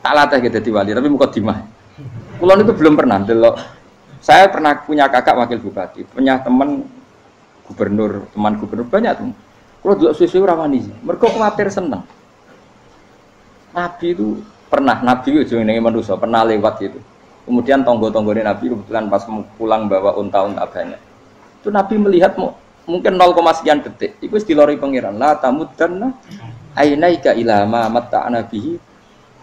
tak latih gitu dadi wali, tapi mukadimah. Kulon itu belum pernah delok. Saya pernah punya kakak wakil bupati, punya teman gubernur, teman gubernur banyak tuh. Kalau delok suwe-suwe ora wani. Mergo kuwatir seneng. Nabi itu pernah, Nabi itu jenenge manusia, pernah lewat gitu. Kemudian tonggo-tonggone Nabi kebetulan pas pulang bawa unta-unta banyak. Itu Nabi melihat mungkin 0, sekian detik. Itu dilori pangeran. La tamuddanna ainaika ila ma matta'na bihi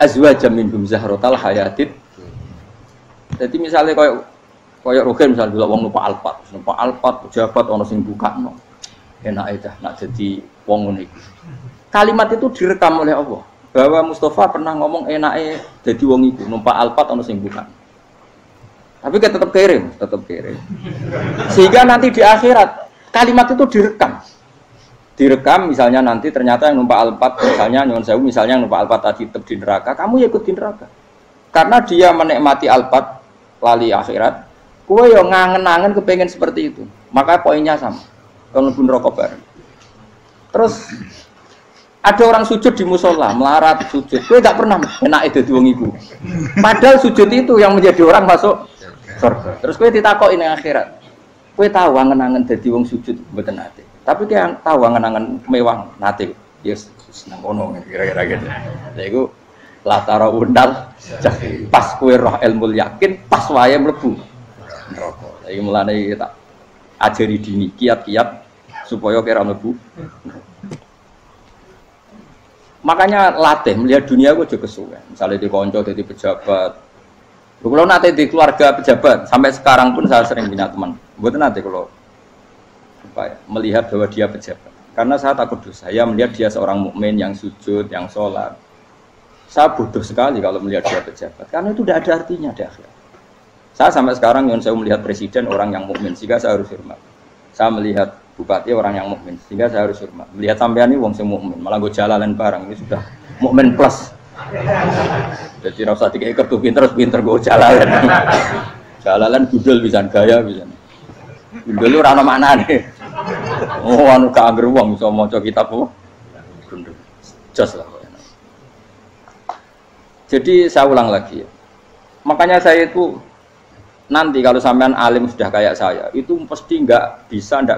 azwajam minhum zahratal hayatid. Jadi misalnya koyo Rogen misalnya dulu wong numpak Alphard pejabat ana sing bukakno. Enak dah nak jadi wong ngono iku. Kalimat itu direkam oleh Allah bahwa Mustafa pernah ngomong enake jadi wong iku numpak Alphard ana sing bukakno. Tapi kan tetap kirim. Sehingga nanti di akhirat kalimat itu direkam misalnya nanti ternyata yang numpak Alphard misalnya nyuwun sewu misalnya yang numpak Alphard tadi tetap di neraka, kamu ya ikut di neraka. Karena dia menikmati Alphard lali akhirat, kowe yo ngangen-angen kepengen seperti itu. Maka poinnya sama. Kalau pun rokok bareng. Terus ada orang sujud di musola, melarat sujud. Kowe gak pernah enake dadi wong iku. Padahal sujud itu yang menjadi orang masuk surga. Terus kowe ditakoki ning akhirat. Kowe tahu angen-angen dadi wong sujud mboten nate. Tapi kowe tahu angen-angen mewah nate. Yes, seneng ngono kira-kira gitu. Lha iku latara undal pas kue roh ilmu yakin pas wae mlebu neraka. Iki mulane tak ajari dini kiat-kiat supaya kira mlebu. Makanya latih melihat dunia gue juga kesuwen. Misalnya di konco jadi pejabat. Kalau nanti di keluarga pejabat sampai sekarang pun saya sering punya teman. Buat nanti kalau melihat bahwa dia pejabat. Karena saya takut dosa. Saya melihat dia seorang mukmin yang sujud, yang sholat. Saya bodoh sekali kalau melihat dia pejabat, karena itu tidak ada artinya di akhirat. Saya sampai sekarang yang saya melihat presiden orang yang mukmin, sehingga saya harus hormat. Saya melihat bupati orang yang mukmin, sehingga saya harus hormat. Melihat sampean ini wong sing mukmin, malah gue jalalan barang ini sudah mukmin plus. Jadi rasa tiga kartu pinter gue jalalan. Jalalan gudel bisa gaya bisa. Gudel lu rana mana nih? Oh anu keangger wong bisa maca kitab apa? Gudel. Jos lah. Jadi saya ulang lagi, makanya saya itu nanti kalau sampean alim sudah kayak saya, itu pasti nggak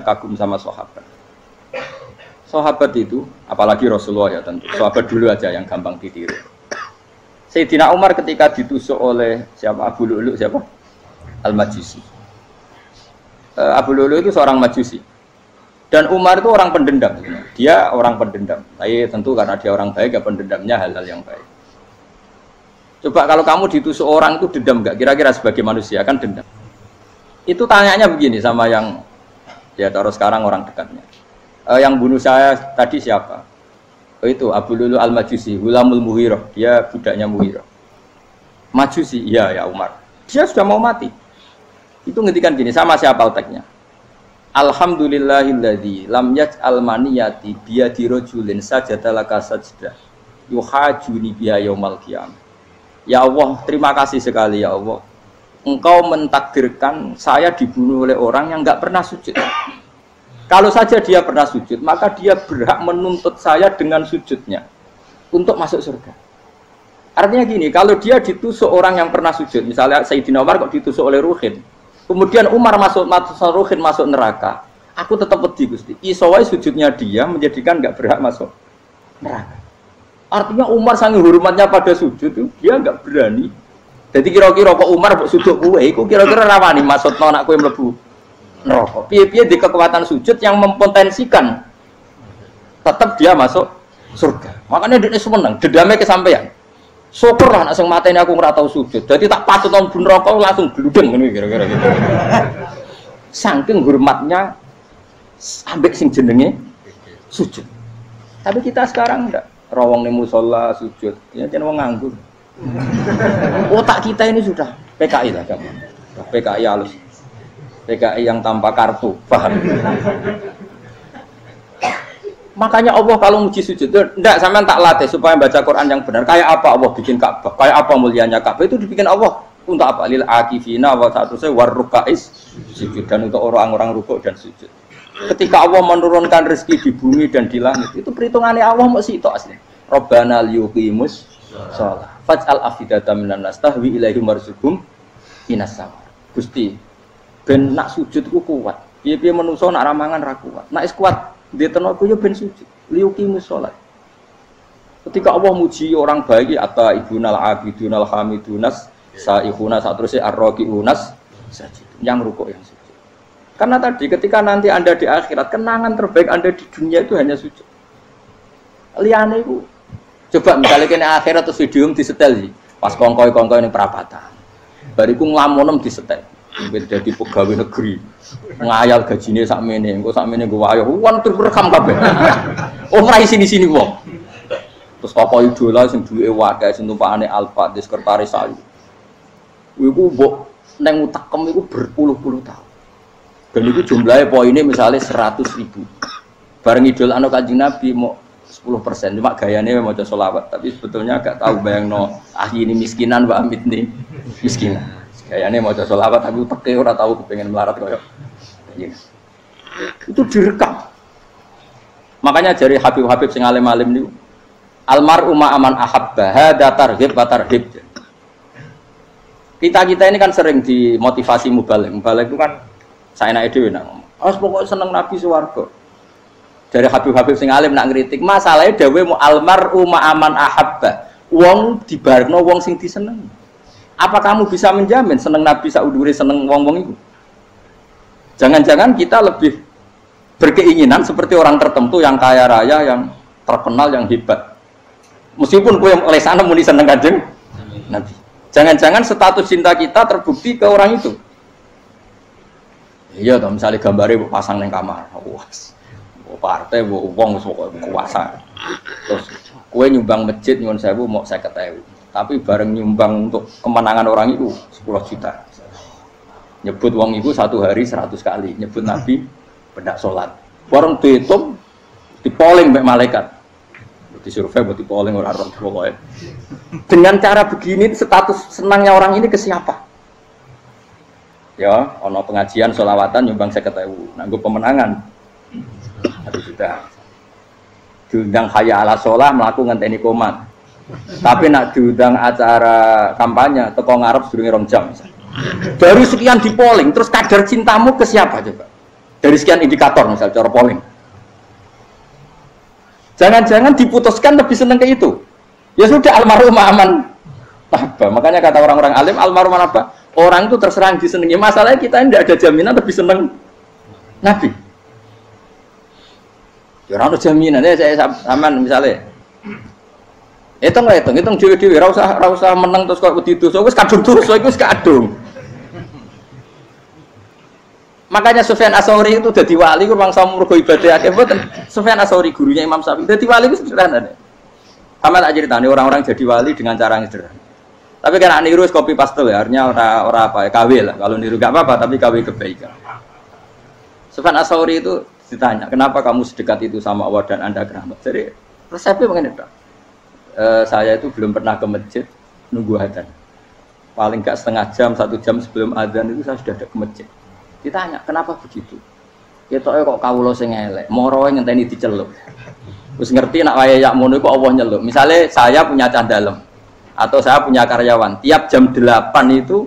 kagum sama sahabat. Sahabat itu, apalagi Rasulullah ya tentu, sahabat dulu aja yang gampang ditiru. Sayyidina Umar ketika ditusuk oleh siapa Abu Lu'lu siapa? Al-Majusi. Abu Lu'lu itu seorang Majusi. Dan Umar itu orang pendendam, dia orang pendendam. Tapi tentu karena dia orang baik, ya pendendamnya hal-hal yang baik. Coba kalau kamu ditusuk orang itu dendam nggak? Kira-kira sebagai manusia kan dendam. Itu tanyanya begini sama yang ya taruh sekarang orang dekatnya. Yang bunuh saya tadi siapa? Itu Abu Lu'lu Al-Majusi, Gulamul Mughirah. Dia budaknya Mughirah. Majusi, iya ya Umar. Dia sudah mau mati. Itu ngendikan gini, sama siapa alteknya? Alhamdulillahilladzi lam yaj'al maniyati biyadi rajulin sajadalaka sajdah yuhajuni biha yaumal qiyamah. Ya Allah, terima kasih sekali ya Allah. Engkau mentakdirkan saya dibunuh oleh orang yang nggak pernah sujud. Kalau saja dia pernah sujud, maka dia berhak menuntut saya dengan sujudnya untuk masuk surga. Artinya gini, kalau dia ditusuk orang yang pernah sujud, misalnya Sayyidina Umar kok ditusuk oleh Ruhin, kemudian Umar masuk Ruhin masuk neraka, aku tetap pedih Gusti. Isowai sujudnya dia menjadikan nggak berhak masuk neraka. Artinya Umar sangat hormatnya pada sujud itu dia nggak berani. Jadi kira-kira kok Umar sujud kue, itu kira-kira rawani maksud anak kue melebu neraka. Piye-piye di kekuatan sujud yang mempotensikan tetap dia masuk surga. Makanya dia seneng, dedamnya kesampaian. Syukurlah anak sing mateni aku ora tau sujud. Jadi tak patut nang neraka langsung gludeng ngene kira-kira gitu. Saking hormatnya ambek sing jenenge sujud. Tapi kita sekarang enggak. Rawang ning musala sujud, ya jeneng wong nganggur. Otak kita ini sudah PKI lah kamu. PKI halus. PKI yang tanpa kartu, paham? Makanya Allah kalau muji sujud, enggak sampean tak latih supaya baca Quran yang benar. Kayak apa Allah bikin Ka'bah? Kayak apa mulianya Ka'bah? Itu dibikin Allah untuk apa? Lil akifina wa sa'atusai warruka'is sujud, dan untuk orang-orang rukuk dan sujud. Ketika Allah menurunkan rezeki di bumi dan di langit, itu perhitungannya Allah masih itu asli. Rabbana liyuqimus sholat. Faj'al afidatan minan nas tahwi ilaihim warzuqhum minas sama. Gusti, ben nak sujud ku kuat. Piye-piye menungso nak ramangan ra kuat. Nak is kuat di tenaga yo ben sujud. Liuqimus sholat. Ketika Allah muji orang baik atau ibunal abidunal hamidunas saihuna satrusé arraqiunas yang rukuk yang sujud. Karena tadi ketika nanti Anda di akhirat kenangan terbaik Anda di dunia itu hanya sujud. Liyane iku coba misalnya kene akhirat terus video disetel sih. Pas kongkoi-kongkoi ini perapatan. Bariku nglamonem disetel. Beda di pegawai negeri. Ngayal gajine sakmene, engko sakmene nggo wayo. Wan terekam kabeh. Oh ora sini-sini wong. Terus tokoh idola sing duwe wae sing tumpakane Alfa di sekretaris saya. Iku mbok neng utakem iku berpuluh-puluh tahun. Dan itu jumlahnya poinnya misalnya 100.000. Bareng idol anu Kanjeng Nabi mau 10%, cuma gayanya mau coba sholawat, tapi sebetulnya agak tahu bayang no ini miskinan, Mbak Amit nih miskinan. Gayanya mau coba sholawat, tapi uteknya orang tahu kepengen melarat koyok. Itu direkam. Makanya dari Habib-Habib sing alim-alim niku, almar'u ma'aman ahabba, hada targhib wa tarhib. Kita ini kan sering dimotivasi mubaligh. Mubaligh itu kan saya naik dhewe nang. Pokoknya seneng Nabi swarga. Dari Habib-Habib sing alim nak ngritik, masalahnya dawe mu almar'u ma'aman ahabba. Wong dibarno wong sing diseneng. Apa kamu bisa menjamin seneng Nabi saudure seneng wong-wong itu? Jangan-jangan kita lebih berkeinginan seperti orang tertentu yang kaya raya, yang terkenal, yang hebat. Meskipun kowe oleh sana muni seneng Kanjeng Nabi. Jangan-jangan status cinta kita terbukti ke orang itu. Iya toh, misalnya gambarnya pasang neng kamar. Wah. Partai wong kuasa. Terus kowe nyumbang masjid nyuwun sewu mau 50.000. Tapi bareng nyumbang untuk kemenangan orang itu 10 juta. Nyebut wong itu satu hari 100 kali, nyebut Nabi pendak salat. Bareng dihitung dipoling mbek malaikat. Disurvei buat dipoling ora roh pokoke. Dengan cara begini status senangnya orang ini ke siapa? Ya, ono pengajian sholawatan nyumbang 50.000. Nanggo pemenangan 1 juta. Diundang hayya ala sholah mlaku ngenteni komat. Tapi nak diundang acara kampanye teko ngarep sedurunge 2 jam. Dari sekian di polling, terus kadar cintamu ke siapa coba? Dari sekian indikator misal cara polling. Jangan-jangan diputuskan lebih seneng ke itu. Ya sudah almarhum aman. Apa? Makanya kata orang-orang alim almarhum apa? Orang itu terserang disenangi. Masalahnya kita tidak ada jaminan lebih seneng Nabi. Ya ora ono jaminan ya saya sampean misalnya. Hitung dhewe-dhewe ora usah meneng terus kok wedi dosa wis kadung dosa iku wis kadung. Makanya Sufyan Ats-Tsauri itu dadi wali ku mangsa mergo ibadah akeh mboten. Sufyan Ats-Tsauri gurunya Imam Syafi'i dadi wali ku sederhana. Sama tak ceritane orang-orang jadi wali dengan cara yang sederhana. Tapi kan niru copy paste ya, artinya ora apa ya KW lah. Kalau niru gak apa-apa tapi KW kebaikan. Sufyan Ats-Tsauri itu ditanya, "Kenapa kamu sedekat itu sama Allah dan Anda keramat?" Jadi resepnya begini, Pak. Saya itu belum pernah ke masjid nunggu adzan. Paling enggak setengah jam, 1 jam sebelum adzan itu saya sudah ada ke masjid. Ditanya, "Kenapa begitu?" Ketoke kok kawula sing elek, moroe ngenteni diceluk. Wis ngerti nek wayahe yak ngono iku Allah nyeluk. Misale saya punya candalem atau saya punya karyawan, tiap jam 8 itu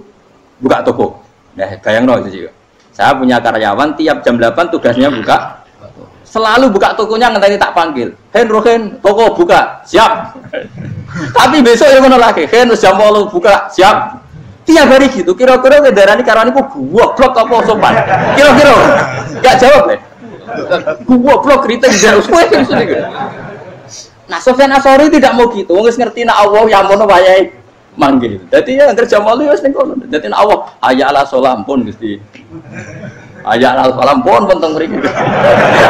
buka toko. Nah, bayangno itu juga. Saya punya karyawan tiap jam 8 tugasnya buka. Selalu buka tokonya ngenteni tak panggil. Rohen, toko buka, siap. Tapi besok ya ngono lagi. Jam 8 buka, siap. Tiap hari gitu. Kira-kira kendaraan karyawan itu goblok apa sopan? Kira-kira enggak jawab deh. Goblok kritik jauh. Nah, Sufyan Ats-Tsauri tidak mau gitu. Wong wis ngerti nek Allah yang ngono wayahe manggil. Dadi ya anggere jam 8 wis ning kono. Dadi nek Allah hayya ala sholam pun Gusti. Hayya ala sholam pun teng mriki.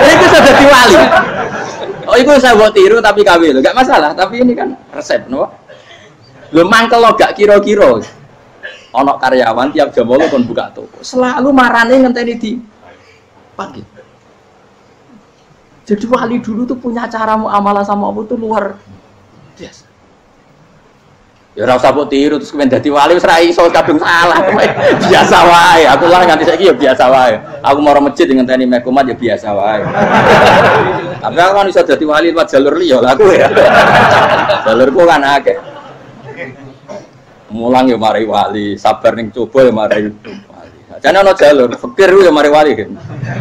Iku sudah dadi wali. Oh, iku saya buat tiru tapi KW lho. Enggak masalah, tapi ini kan resep, no. Lho mangkel lo gak kira-kira. Ana karyawan tiap jam 8 kon buka toko. Selalu marane ngenteni di panggil. Jadi wali dulu tuh punya cara muamalah sama Allah tuh luar biasa. Ya ora usah mbok tiru terus kemen dadi wali wis ra iso kadung salah. Biasa wae. Aku lah nganti saiki ya biasa wae. Aku mau masjid ngenteni meh kumat ya biasa wae. Tapi aku kan iso dadi wali lewat jalur liya lah aku ya. Jalurku kan akeh. Mulang ya mari wali, sabar ning coba ya mari wali. Jane ana jalur fikir ya mari wali kan.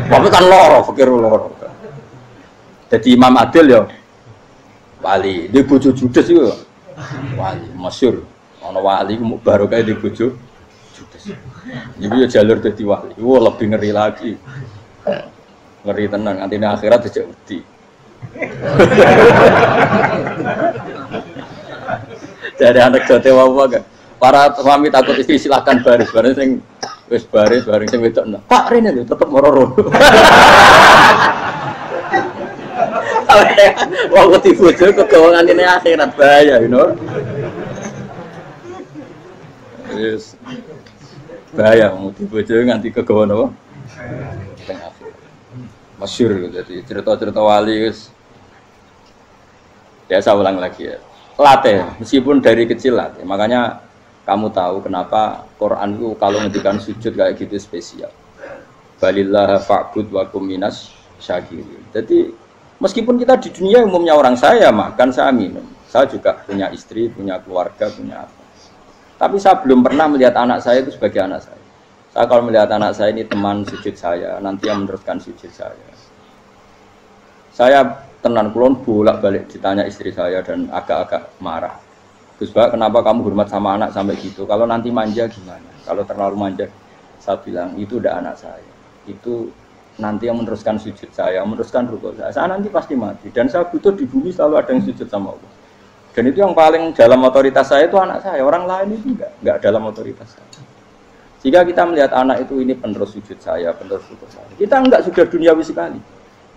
Tapi kan loro, fikir loro. Jadi Imam Adil ya wali, di bojo judes iku wali, masyhur. Ana wali ku barokah di bojo judes. Iku ya jalur dadi wali. Wah lebih ngeri lagi. Ngeri tenang, nanti akhirat dijak wedi. Jadi anekdote wae para suami takut istri silakan baris sing wis baris sing wedok. Pak rene lho tetep moro-moro. Wong wedi bojo kegawa ngantine akhirat bahaya, you know. Yes. Bahaya mudi bojo nganti kegawa napa? Teng akhirat. Masyhur jadi cerita-cerita wali wis. Ya saya ulang lagi ya. Latih, meskipun dari kecil latih. Makanya kamu tahu kenapa Quran itu kalau ngendikan sujud kayak gitu spesial. Balillah fa'bud wa kum minas syakirin. Jadi meskipun kita di dunia umumnya orang saya makan, saya minum. Saya juga punya istri, punya keluarga, punya apa. Tapi saya belum pernah melihat anak saya itu sebagai anak saya. Saya kalau melihat anak saya ini teman sujud saya, nanti yang meneruskan sujud saya. Saya tenan kulon bolak-balik ditanya istri saya dan agak-agak marah. Gus Pak, kenapa kamu hormat sama anak sampai gitu? Kalau nanti manja gimana? Kalau terlalu manja, saya bilang itu udah anak saya. Itu nanti yang meneruskan sujud saya, meneruskan rukuk saya. Saya nanti pasti mati dan saya butuh di bumi selalu ada yang sujud sama Allah. Dan itu yang paling dalam otoritas saya itu anak saya. Orang lain itu enggak dalam otoritas saya. Jika kita melihat anak itu ini penerus sujud saya, penerus rukuk saya. Kita enggak sudah duniawi sekali.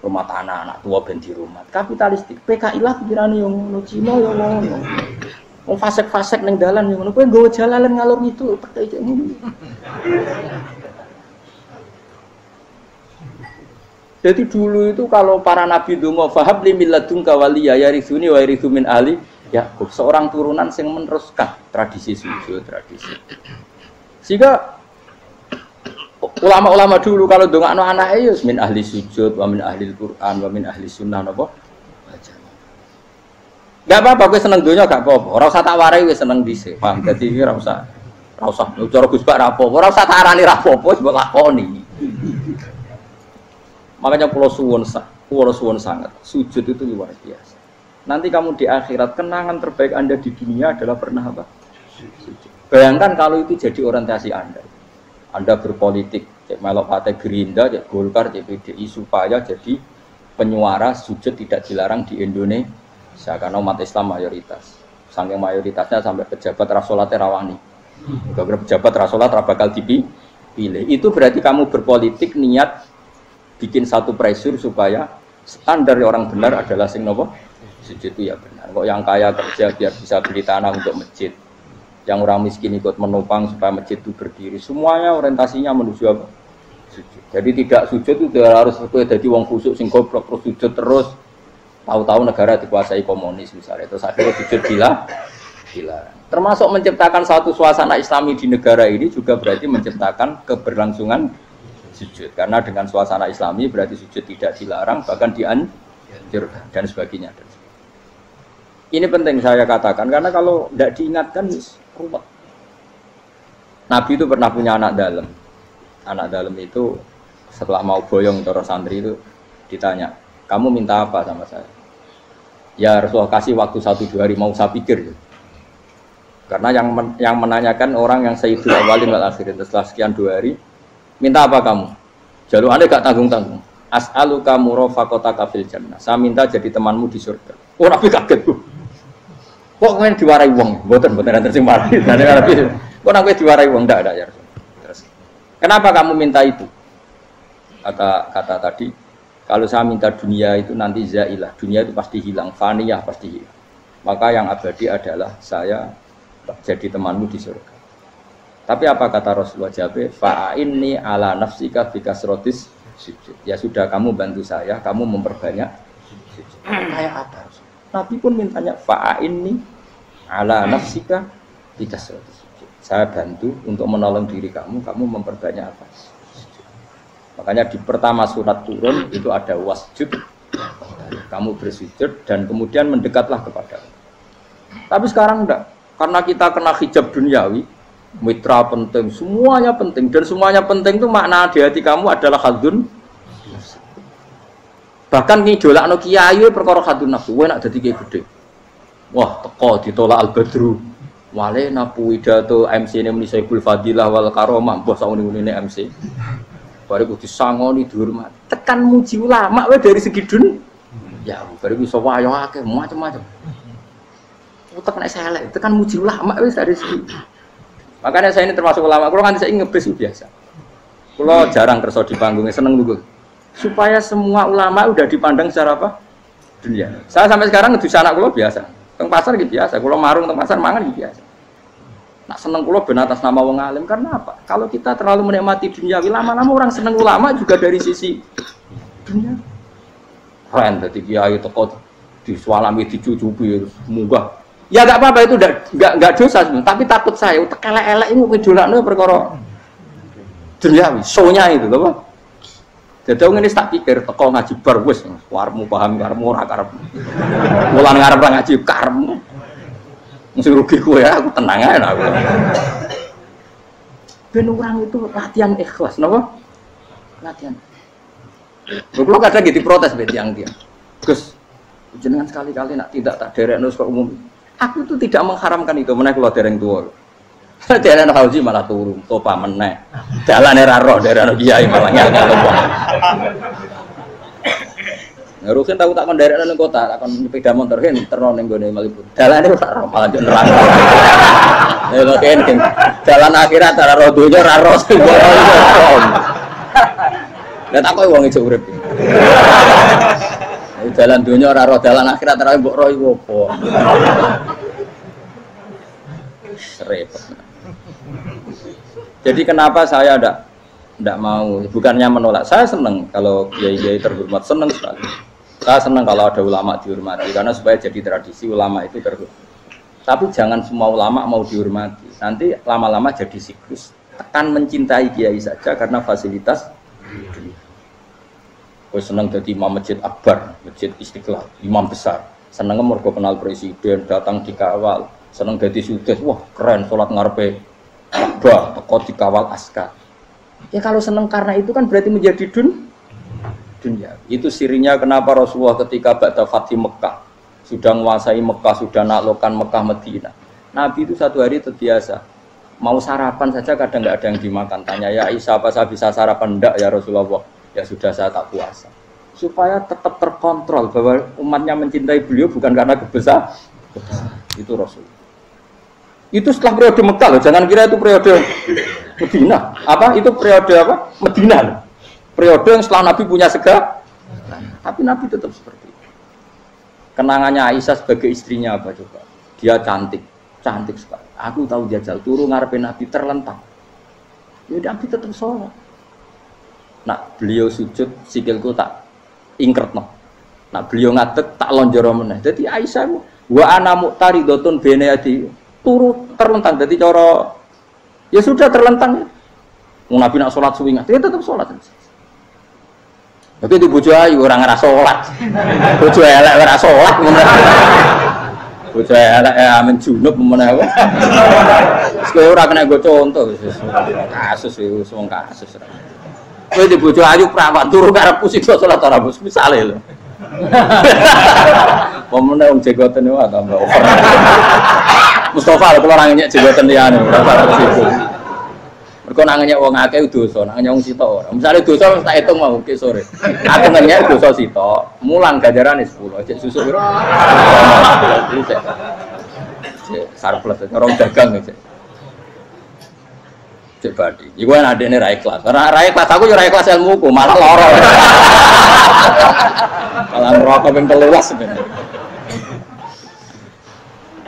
Rumah tanah anak tua ben di rumah kapitalistik PKI lah pikiran yang ngono Cina yang ngono mau fasek-fasek neng dalan yang ngono kowe nggawa jalalan ngalor itu PKI ngono. Jadi dulu itu kalau para nabi donga fahab li milladun kawaliya yarithuni wa yarithu min ahli Yakub, seorang turunan yang meneruskan tradisi sujud, tradisi. Sehingga ulama-ulama dulu kalau dongakno anake ya min ahli sujud, wa min ahli Al-Qur'an, wa min ahli sunnah napa? Enggak apa-apa kowe seneng donya gak apa-apa. Ora usah tak warai wis seneng dhisik. Paham? Dadi iki ora usah cara Gus Bak ra apa-apa. Ora usah tak arani ra apa-apa wis mbok lakoni. Makanya kula suwun sangat. Sujud itu luar biasa. Nanti kamu di akhirat kenangan terbaik Anda di dunia adalah pernah apa? Sujud. Bayangkan kalau itu jadi orientasi Anda. Anda berpolitik, cek melok partai Gerindra, cek Golkar, cek PDI supaya jadi penyuara sujud tidak dilarang di Indonesia karena umat Islam mayoritas. Saking mayoritasnya sampai pejabat rasolat rawani. Kalau pejabat rasolat bakal dipilih. Itu berarti kamu berpolitik niat bikin satu pressure supaya standar orang benar adalah sing nopo sujud itu ya benar. Kok yang kaya kerja biar bisa beli tanah untuk masjid. Yang orang miskin ikut menopang supaya masjid itu berdiri. Semuanya orientasinya menuju apa? Sujud. Jadi tidak sujud itu harus jadi wong khusuk sing goblok terus sujud terus. Tahu-tahu negara dikuasai komunis misalnya. Terus akhirnya sujud gila. Termasuk menciptakan satu suasana Islami di negara ini juga berarti menciptakan keberlangsungan sujud. Karena dengan suasana Islami berarti sujud tidak dilarang bahkan dianjurkan dan sebagainya. Ini penting saya katakan karena kalau tidak diingatkan ruwet. Nabi itu pernah punya anak dalam. Anak dalam itu setelah mau boyong terus santri itu ditanya, kamu minta apa sama saya? Ya Rasulullah kasih waktu 1-2 hari mau saya pikir. Karena yang menanyakan orang yang sayyidul awalin wal akhirin setelah sekian 2 hari, minta apa kamu? Jaluannya gak tanggung-tanggung. As'aluka murafaqataka fil jannah. Saya minta jadi temanmu di surga. Oh Nabi kaget tuh. Kok kalian diwarai wong? Mboten nanti sing mati. Nabi, kok nang diwarai wong ndak ya. Terus, kenapa kamu minta itu? Kata tadi, kalau saya minta dunia itu nanti zailah, dunia itu pasti hilang, faniyah pasti hilang. Maka yang abadi adalah saya jadi temanmu di surga. Tapi apa kata Rasulullah Jabir? Fa'inni ala nafsika bikasrotis sujud. Ya sudah kamu bantu saya, kamu memperbanyak sujud. Kayak apa? Nabi pun mintanya fa'inni ala nafsika bikasrotis sujud. Saya bantu untuk menolong diri kamu memperbanyak apa? Sujud. Makanya di pertama surat turun itu ada wasjud. Kamu bersujud dan kemudian mendekatlah kepada Allah. Tapi sekarang enggak. Karena kita kena hijab duniawi, mitra penting, semuanya penting, dan semuanya penting itu makna di hati kamu adalah hadun. Bahkan ngidolakno kiai perkara hadun nafsu, wae nak dadi kiai gede. Wah, teko ditolak al-badru. Wale napu pidato MC ne muni Saiful Fadilah wal Karomah, mbah sauni-unine MC. Bariku disangoni dihormat. Tekan muji ulama wae dari segi dun. Ya, bariku iso wayo akeh macam-macam. Utek nek selek, tekan muji ulama wis dari segi. Makanya saya ini termasuk ulama. Kalau kan saya ngebis biasa. Kalau jarang kerso di panggungnya seneng dulu. Supaya semua ulama udah dipandang secara apa? Dunia. Saya sampai sekarang ngedus anak kulo biasa. Teng pasar gitu biasa. Kalau marung teng pasar mangan gitu biasa. Nak seneng kulo ben atas nama wong alim karena apa? Kalau kita terlalu menikmati dunia, lama-lama orang seneng ulama juga dari sisi dunia. Keren dadi kiai teko disualami dicucupi munggah. Ya enggak apa-apa itu enggak dosa sebenarnya, tapi takut saya utek elek-elek ini ngidolakno perkara duniawi, show-nya itu lho, Pak. Jadi ngene tak pikir teko ngaji bar wis warmu paham karepmu ora karep. Mulan ngarep ngaji karepmu. Mesti rugi kowe ya, aku tenang ae aku. Ben orang itu latihan ikhlas, napa? Latihan. Kalau kadang gitu protes bet yang dia. Gus, jenengan sekali-kali nak tidak tak derekno ke umum. Aku itu tidak mengharamkan itu, meneh kula dereng tuwa. Dereng haji malah turun, topa meneh. Dalane ra roh dereng kiai malah nyangka topa. Ngurusin tahu tak kon derekno ning kota, tak kon sepeda motor hen terno ning gone Malibu. Dalane ora roh malah yo neraka. Lha kene dalan akhirat ora roh donya ra roh sing lah tak kowe wong ijo urip. Jalan dunia ora roh dalan akhirat ora mbok roh iku apa. Repot. Jadi kenapa saya ndak mau, bukannya menolak. Saya senang kalau kiai-kiai terhormat, senang sekali. Saya senang kalau ada ulama dihormati karena supaya jadi tradisi ulama itu terhormat. Tapi jangan semua ulama mau dihormati. Nanti lama-lama jadi siklus. Tekan mencintai kiai saja karena fasilitas. Gue seneng jadi imam masjid akbar, masjid Istiqlal, imam besar. Seneng mergo kenal presiden, datang dikawal. Seneng jadi sudes, wah keren, sholat ngarepe Ka'bah, teko dikawal askar. Ya kalau seneng karena itu kan berarti menjadi dunia. Itu sirinya kenapa Rasulullah ketika ba'da Fathi Mekah sudah menguasai Mekah, sudah naklukkan Mekah Madinah. Nabi itu satu hari terbiasa. Mau sarapan saja kadang nggak ada yang dimakan. Tanya ya Aisyah, apa saya bisa sarapan? Enggak ya Rasulullah. Ya sudah saya tak puasa. Supaya tetap terkontrol bahwa umatnya mencintai beliau bukan karena kebesaran. Itu Rasul. Itu setelah periode Mekah loh. Jangan kira itu periode Medina. Apa? Itu periode apa? Medina loh. Periode yang setelah Nabi punya segala. Tapi Nabi tetap seperti itu. Kenangannya Aisyah sebagai istrinya apa coba? Dia cantik. Cantik sekali. Aku tahu jajal turun ngarepin Nabi terlentang. Ya Nabi tetap sholat. Nak beliau sujud sikilku tak ingkretno. Nak beliau ngadeg tak lonjoro meneh. Dadi Aisyah wa ana muqtaridotun bene adi turu terlentang. Dadi cara ya sudah terlentang. Wong Nabi nak salat suwi dia tetap salat. Tapi di bojo ayu ora ngrasa salat. Bojo elek ora salat meneh. Bojo elek amen junub meneh wae. Wis ora kena go contoh kasus wis wong kasus. Kowe di bojo ayu prawan turu karepku sida salat ora bos misale lho. Pomene wong jegoten wae tambah over. Mustofa lho kula ora ngenyek jegoten liyane ora sak situ. Mergo nak ngenyek wong akeh dosa, nak ngenyek wong sitok ora. Misale dosa wis tak hitung mau ke sore. Aku ngenyek dosa sitok, mulang ganjarane 10. Cek susuk piro? Cek sarplet orang dagang cek. Cek badi. Iku kan adene ra ikhlas. Ora ikhlas aku yo ora ikhlas ilmuku, malah lara. Malah ngerokok ping 13 sebenarnya.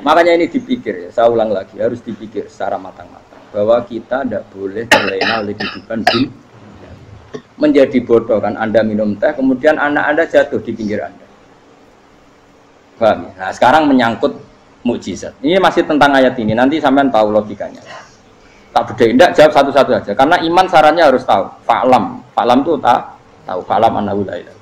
Makanya ini dipikir ya, saya ulang lagi, harus dipikir secara matang-matang bahwa kita tidak boleh terlena oleh kehidupan dunia. Menjadi bodoh kan Anda minum teh, kemudian anak Anda jatuh di pinggir Anda. Paham ya? Nah, sekarang menyangkut mukjizat. Ini masih tentang ayat ini, nanti sampean tahu logikanya. Tak beda, tidak jawab satu-satu aja. Karena iman sarannya harus tahu. Fa'lam itu tak tahu. Fa'lam annahu la ilaha.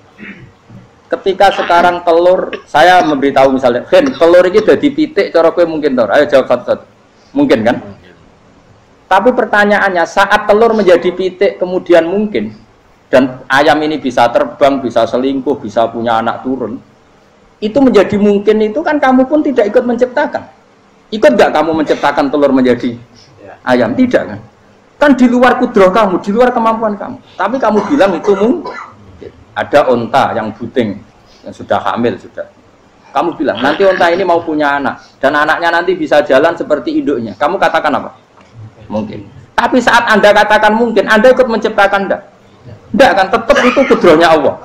ketika sekarang telur, saya memberitahu misalnya, Hen, telur ini udah dipitik, cara kowe mungkin tor. Ayo jawab satu-satu. Mungkin kan? Tapi pertanyaannya, saat telur menjadi pitik kemudian mungkin, dan ayam ini bisa terbang, bisa selingkuh, bisa punya anak turun, itu menjadi mungkin itu kan kamu pun tidak ikut menciptakan. Ikut gak kamu menciptakan telur menjadi ayam? Tidak kan? Kan di luar kudrah kamu, di luar kemampuan kamu. Tapi kamu bilang itu mungkin. Ada unta yang buting, yang sudah hamil sudah. Kamu bilang, nanti unta ini mau punya anak. Dan anaknya nanti bisa jalan seperti induknya. Kamu katakan apa? Mungkin. Tapi saat Anda katakan mungkin, Anda ikut menciptakan enggak? Enggak kan? Tetap itu kudrahnya Allah.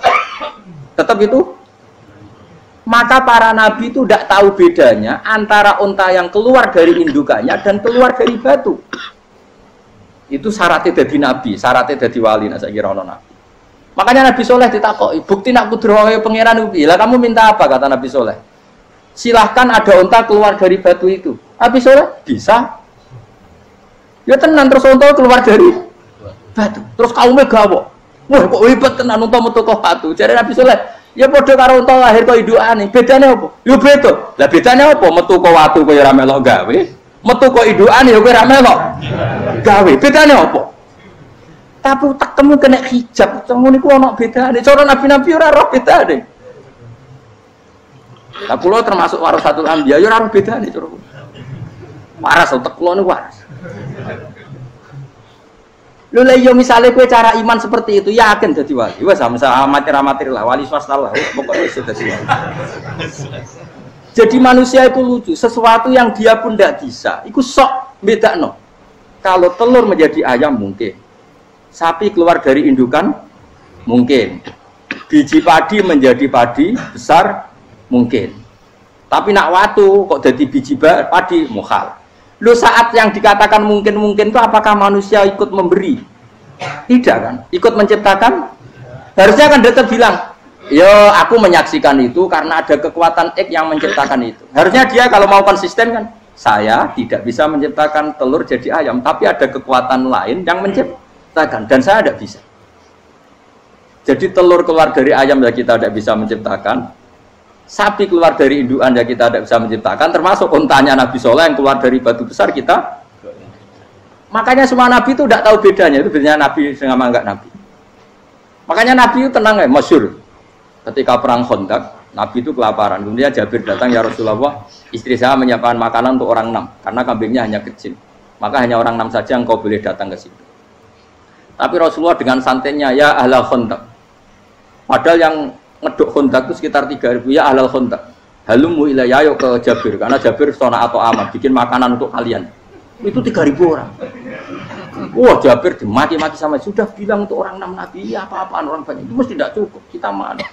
Tetap itu. Maka para nabi itu tidak tahu bedanya antara unta yang keluar dari indukannya dan keluar dari batu. Itu syaratnya jadi nabi, syaratnya jadi wali. Nah, saya kira ono nabi. Makanya Nabi Soleh ditakoki, bukti nak kudrahe pangeran ubi. Lah kamu minta apa, kata Nabi Soleh? Silahkan ada unta keluar dari batu itu. Nabi Soleh bisa. Ya tenan terus unta keluar dari batu. Terus kaumnya gawok. Wah kok hebat tenan unta metu kok batu. Jare Nabi Soleh, ya padha karo unta lahir kok indukane. Bedane apa? Ya beda. Lah bedane apa? Metu kok watu kok ya ora melok gawe. Metu kok indukane ya kowe ora melok gawe. Bedane apa? Tapi tak temu kena hijab, ngono niku ana bedane. Cara nabi-nabi ora roh bedane. Lah kula termasuk warasatul anbiya ya ora roh bedane cara. Waras utek kula niku waras. Lho lha yo misale kowe cara iman seperti itu yakin dadi wali. Wes amatir lah, wali swasta lah. Pokoknya wis dadi wali. Jadi manusia itu lucu, sesuatu yang dia pun tidak bisa, itu sok bedakno. Kalau telur menjadi ayam mungkin. Sapi keluar dari indukan mungkin, biji padi menjadi padi besar mungkin, tapi nak watu kok jadi biji padi mukhal. Lo saat yang dikatakan mungkin itu apakah manusia ikut memberi? Tidak kan? Ikut menciptakan? Harusnya kan tetap bilang, yo aku menyaksikan itu karena ada kekuatan X yang menciptakan itu. Harusnya dia kalau mau konsisten kan, saya tidak bisa menciptakan telur jadi ayam, tapi ada kekuatan lain yang menciptakan. Dan saya tidak bisa. Jadi telur keluar dari ayam ya kita tidak bisa menciptakan. Sapi keluar dari indukan ya kita tidak bisa menciptakan. Termasuk untanya Nabi Soleh yang keluar dari batu besar kita. Makanya semua Nabi itu tidak tahu bedanya. Itu bedanya Nabi sama enggak Nabi. Makanya Nabi itu tenang ya, masyhur. Ketika perang Khandaq, Nabi itu kelaparan. Kemudian Jabir datang, ya Rasulullah, istri saya menyiapkan makanan untuk orang 6. Karena kambingnya hanya kecil. Maka hanya orang 6 saja yang kau boleh datang ke situ. Tapi Rasulullah dengan santainya, ya ahlal Khandaq. Padahal yang ngeduk Khandaq itu sekitar 3.000, ya ahlal Khandaq. Halumu ilayya, ayo ke Jabir. Karena Jabir sona atau amat, bikin makanan untuk kalian. Itu 3.000 orang. Wah Jabir dimaki-maki sama, sudah bilang untuk orang 6 Nabi, ya apa-apaan orang banyak. Itu mesti tidak cukup, kita mana.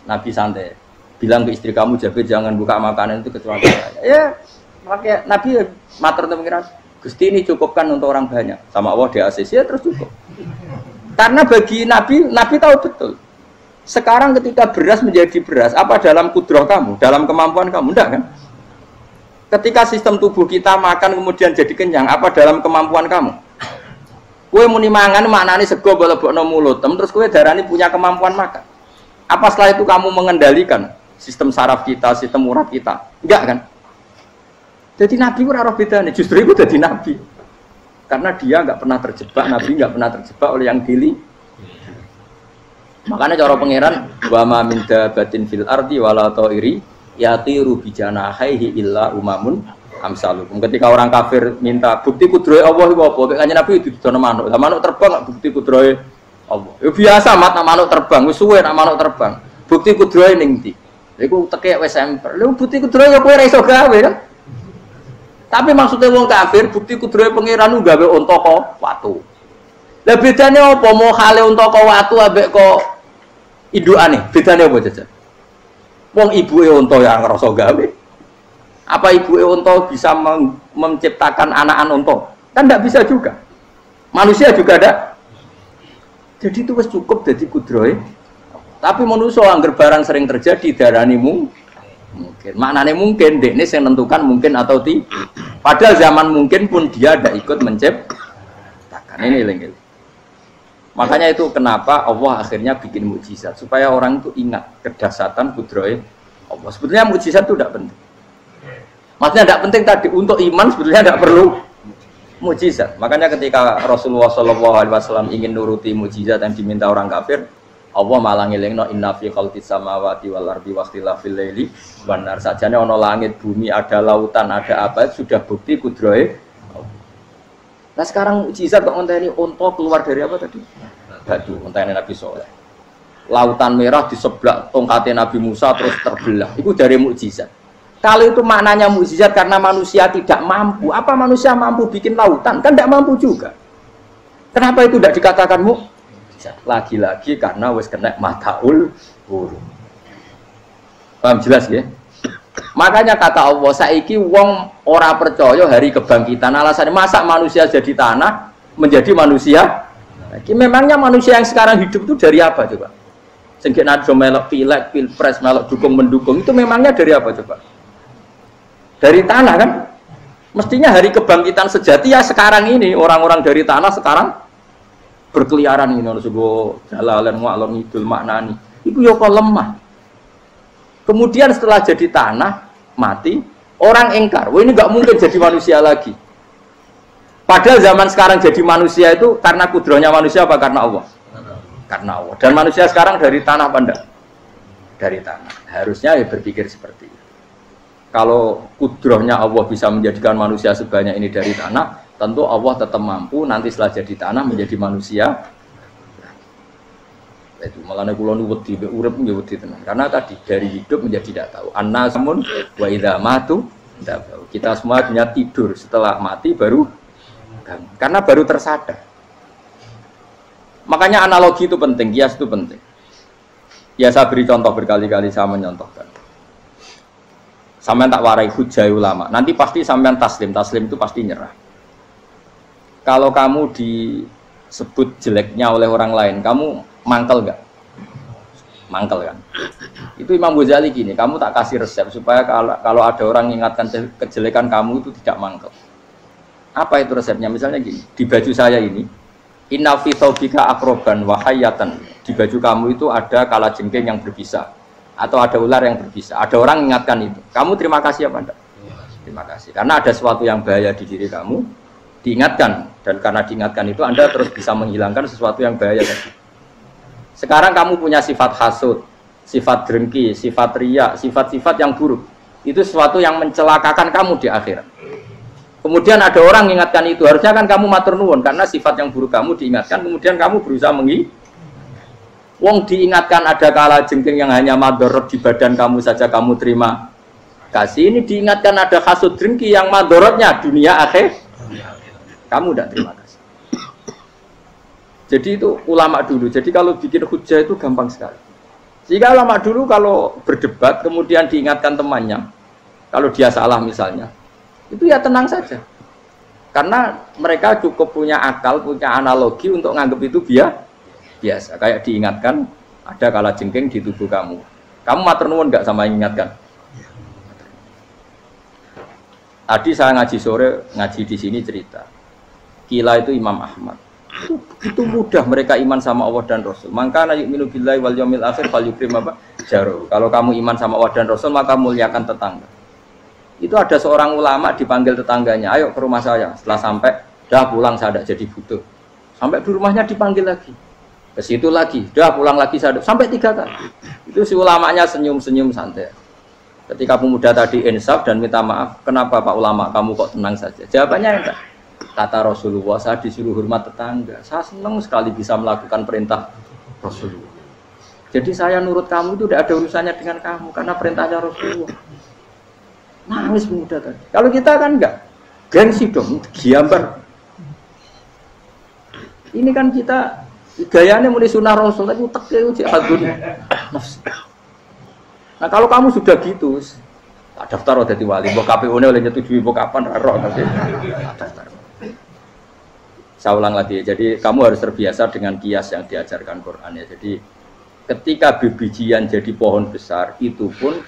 Nabi santai. Bilang ke istri kamu, Jabir jangan buka makanan itu kecuali saya. Ya, makanya Nabi matur pengiran. Gusti ini cukupkan untuk orang banyak. Sama Allah di ACC ya terus cukup. Karena bagi Nabi, Nabi tahu betul. Sekarang ketika beras menjadi beras, apa dalam kudrah kamu, dalam kemampuan kamu? Enggak kan? Ketika sistem tubuh kita makan kemudian jadi kenyang, apa dalam kemampuan kamu? Kue muni mangan maknane sego bolebokno mulut, terus kue darani punya kemampuan makan. Apa setelah itu kamu mengendalikan sistem saraf kita, sistem urat kita? Enggak kan? Jadi Nabi ora roh bedane, justru itu jadi Nabi. Karena dia nggak pernah terjebak, Nabi nggak pernah terjebak oleh yang dili. Makanya cara pangeran wa ma min dabatin fil ardi wala ta'iri yatiru bi janahihi illa umamun amsalukum. Ketika orang kafir minta bukti kudrahe Allah iku apa? Kayaknya Nabi itu didono manuk. Lah manuk terbang bukti kudrahe Allah. Ya biasa mat manuk terbang, wis suwe nak manuk terbang. Bukti kudrahe ning ndi? Iku tekek wis emper. Lha bukti kudrahe ya kowe ora iso gawe kan? Tapi maksudnya wong kafir bukti kudrahe pangeran ku gawe unta kok watu. Lah bedane apa mau hale unta kok watu ambek kok indukane? Bedane apa jajan? Wong ibuke unta ya ngrasa gawe. Apa ibuke unta bisa menciptakan anakan unta? Kan tidak bisa juga. Manusia juga ada. Jadi itu wis cukup dadi kudrahe. Tapi manusia angger barang sering terjadi darani mungkin. Maknanya mungkin, dekne yang menentukan mungkin atau tidak. Padahal zaman mungkin pun dia ada ikut menciptakan. Ini lagi. Makanya itu kenapa Allah akhirnya bikin mukjizat supaya orang itu ingat kedahsyatan kudrohe Allah. Sebetulnya mukjizat itu tidak penting. Maksudnya tidak penting tadi untuk iman sebetulnya tidak perlu mukjizat. Makanya ketika Rasulullah SAW ingin nuruti mukjizat yang diminta orang kafir, Allah malah ngelingno inna fi khalqis samawati wal ardi wakhtilafil laili wan nar. Sajane ana langit, bumi, ada lautan, ada apa sudah bukti kudrohe. Nah sekarang mukjizat kok ngenteni unta keluar dari apa tadi? Batu, ngenteni Nabi Soleh. Lautan merah di sebelah tongkatnya Nabi Musa terus terbelah. Itu dari mukjizat. Kalau itu maknanya mukjizat karena manusia tidak mampu, apa manusia mampu bikin lautan? Kan tidak mampu juga. Kenapa itu tidak dikatakan mukjizat? Lagi-lagi karena wis kena mataul huruf. Paham jelas ya? Makanya kata Allah, saiki wong ora percaya hari kebangkitan. Alasannya masa manusia jadi tanah menjadi manusia? Memangnya manusia yang sekarang hidup itu dari apa coba? Sengkit nado melok pilek, pilpres, melok dukung mendukung itu memangnya dari apa coba? Dari tanah kan? Mestinya hari kebangkitan sejati ya sekarang ini orang-orang dari tanah sekarang berkeliaran ini harus go jalalan ngalor ngidul maknani. Itu yo kok lemah. Kemudian setelah jadi tanah, mati, orang engkar. Wah ini nggak mungkin jadi manusia lagi. Padahal zaman sekarang jadi manusia itu karena kudrohnya manusia apa karena Allah? Karena Allah. Dan manusia sekarang dari tanah apa enggak? Dari tanah. Harusnya ya berpikir seperti itu. Kalau kudrohnya Allah bisa menjadikan manusia sebanyak ini dari tanah, tentu Allah tetap mampu nanti setelah jadi tanah menjadi manusia. Itu malah kula nu wedi urip nggih wedi tenan. Karena tadi dari hidup menjadi tidak tahu. Annasun wa idza matu tidak tahu. Kita semua punya tidur setelah mati baru bangun. Karena baru tersadar. Makanya analogi itu penting, kias itu penting. Ya saya beri contoh berkali-kali saya menyontohkan. Sampean tak warai hujah ulama. Nanti pasti sampean taslim itu pasti nyerah. Kalau kamu disebut jeleknya oleh orang lain, kamu mangkel nggak? Mangkel kan? Itu Imam Ghazali gini, kamu tak kasih resep supaya kalau ada orang mengingatkan kejelekan kamu itu tidak mangkel. Apa itu resepnya? Misalnya gini, di baju saya ini, inna fi thawbika akroban wa hayatan. Di baju kamu itu ada kalajengking yang berbisa atau ada ular yang berbisa. Ada orang mengingatkan itu. Kamu terima kasih apa enggak? Terima kasih. Karena ada sesuatu yang bahaya di diri kamu, diingatkan, dan karena diingatkan itu Anda terus bisa menghilangkan sesuatu yang bahaya tadi. Sekarang kamu punya sifat hasud, sifat dengki, sifat riya, sifat-sifat yang buruk. Itu sesuatu yang mencelakakan kamu di akhirat. Kemudian ada orang mengingatkan itu, harusnya kan kamu matur nuwun karena sifat yang buruk kamu diingatkan, kemudian kamu berusaha Wong diingatkan ada kalajengking yang hanya madorot di badan kamu saja kamu terima kasih. Ini diingatkan ada hasud dengki yang madorotnya dunia akhir, kamu tidak terima kasih. Jadi itu ulama dulu. Jadi kalau bikin hujah itu gampang sekali. Jika ulama dulu kalau berdebat kemudian diingatkan temannya, kalau dia salah misalnya, itu ya tenang saja. Karena mereka cukup punya akal, punya analogi untuk nganggap itu biasa. Kayak diingatkan ada kalajengking di tubuh kamu. Kamu matur nuwun nggak sama ingatkan? Tadi saya ngaji sore, ngaji di sini cerita. Kila itu Imam Ahmad. Itu mudah mereka iman sama Allah dan Rasul. Maka yu'minu billahi wal yaumil akhir falyukrim apa? Jaru. Kalau kamu iman sama Allah dan Rasul maka muliakan tetangga. Itu ada seorang ulama dipanggil tetangganya, ayo ke rumah saya. Setelah sampai, dah pulang saya tidak jadi butuh. Sampai di rumahnya dipanggil lagi. Ke situ lagi, dah pulang lagi saya sampai 3 kali. Itu si ulamanya senyum-senyum santai. Ketika pemuda tadi insaf dan minta maaf, kenapa Pak Ulama kamu kok tenang saja? Jawabannya enggak. Kata Rasulullah, saya disuruh hormat tetangga. Saya senang sekali bisa melakukan perintah Rasulullah. Jadi saya nurut kamu itu tidak ada urusannya dengan kamu karena perintahnya Rasulullah. Nangis pemuda tadi. Kalau kita kan enggak, gengsi dong, giambar. Ini kan kita gayanya mulai sunnah Rasul tapi uteknya uji hadun nafsi. Nah kalau kamu sudah gitu, tak daftar udah wali, mbok KPU-nya oleh nyetujui mbok kapan roh nanti. Daftar. Saya ulang lagi, jadi kamu harus terbiasa dengan kias yang diajarkan Quran ya. Jadi ketika bibijian jadi pohon besar, itu pun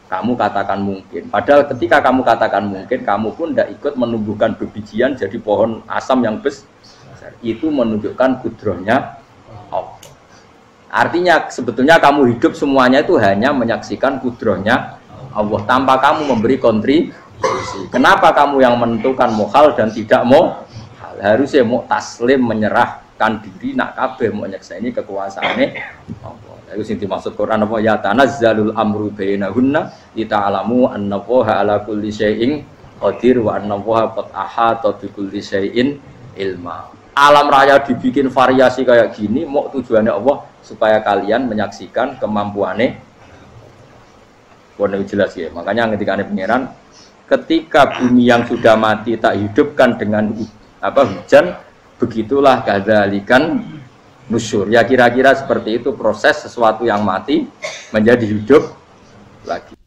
kamu katakan mungkin. Padahal ketika kamu katakan mungkin, kamu pun tidak ikut menumbuhkan bibijian jadi pohon asam yang besar. Itu menunjukkan kudrohnya Allah. Artinya sebetulnya kamu hidup semuanya itu hanya menyaksikan kudrohnya Allah tanpa kamu memberi kontribusi. Kenapa kamu yang menentukan mau hal dan tidak mau hal? Harusnya mau taslim menyerahkan diri nak kabeh mau nyekseni kekuasaane Allah. Itu sing dimaksud Quran apa ya tanazzalul amru bainahunna lita'lamu annallaha ala kulli syai'in qadir wa annallaha qad ahata bi kulli syai'in ilma. Alam raya dibikin variasi kayak gini mau tujuannya Allah supaya kalian menyaksikan kemampuannya. Warna jelas ya. Makanya ketika ada pangeran, ketika bumi yang sudah mati tak hidupkan dengan hujan, begitulah kadzalikan nusyur. Ya kira-kira seperti itu proses sesuatu yang mati menjadi hidup lagi.